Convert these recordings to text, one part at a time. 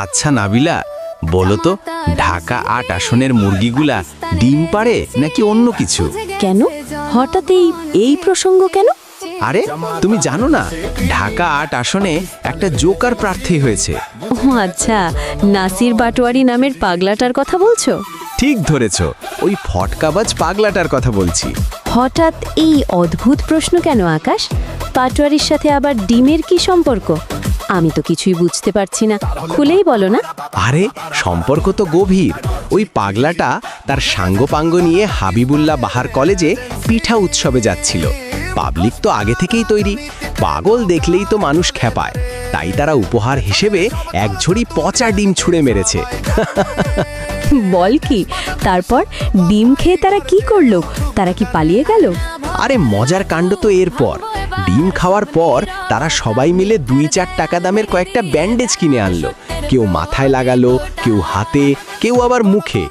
আচ্ছা নাবিলা, বলো তো, ঢাকা ৮ আসনের মুরগিগুলা ডিম পাড়ে নাকি অন্য কিছু? কেন হঠাৎ এই প্রসঙ্গ কেন? আরে তুমি জানো না, ঢাকা ৮ আসনে একটা জোকার প্রার্থী হয়েছে। ও আচ্ছা, নাসির বাটোয়ারি নামের পাগলাটার কথা বলছো? ঠিক ধরেছ, ওই ফটকাবাজ পাগলাটার কথা বলছি। হঠাৎ এই অদ্ভুত প্রশ্ন কেন আকাশ? পাটোয়ারির সাথে আবার ডিমের কি সম্পর্ক? আমি তো কিছুই বুঝতে পারছি না, খুলেই বলো না। আরে সম্পর্ক তো গভীর। ওই পাগলাটা তার সাঙ্গপাঙ্গ নিয়ে হাবিবুল্লাহ বাহার কলেজে পিঠা উৎসবে যাচ্ছিল। পাবলিক তো আগে থেকেই তৈরি, পাগল দেখলেই তো মানুষ খেপায়, তাই তারা উপহার হিসেবে এক ঝুড়ি পচা ডিম ছুঁড়ে মেরেছে। বল কি? তারপর ডিম খেয়ে তারা কি করলো? তারা কি পালিয়ে গেল? আরে মজার কাণ্ড তো এরপর। ডিম খাওয়ার পর তারা সবাই মিলে 2-4 টাকা দামের কয়েকটা ব্যান্ডেজ কিনে আনলো। কেউ মাথায় লাগালো, কেউ হাতে, কেউ আবার মুখে।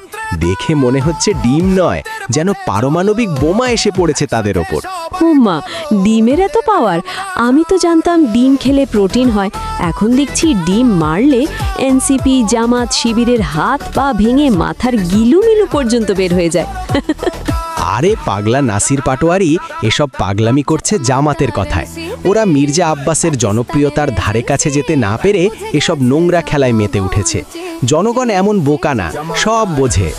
দেখে মনে হচ্ছে ডিম নয়, যেন পারমাণবিক বোমা এসে পড়েছে তাদের ওপর। হুম্মা, ডিমের এত পাওয়ার! আমি তো জানতাম ডিম খেলে প্রোটিন হয়, এখন দেখছি ডিম মারলে এনসিপি, জামাত, শিবিরের হাত পা ভেঙে মাথার গিলুমিলু পর্যন্ত বের হয়ে যায়। আরে পাগলা নাসির পাটোয়ারি এসব পাগলামি করছে জামাতের কথায়। ওরা মির্জা আব্বাসের জনপ্রিয়তার ধারে কাছে যেতে না পেরে এসব নোংরা খেলায় মেতে উঠেছে। জনগণ এমন বোকা না, সব বোঝে।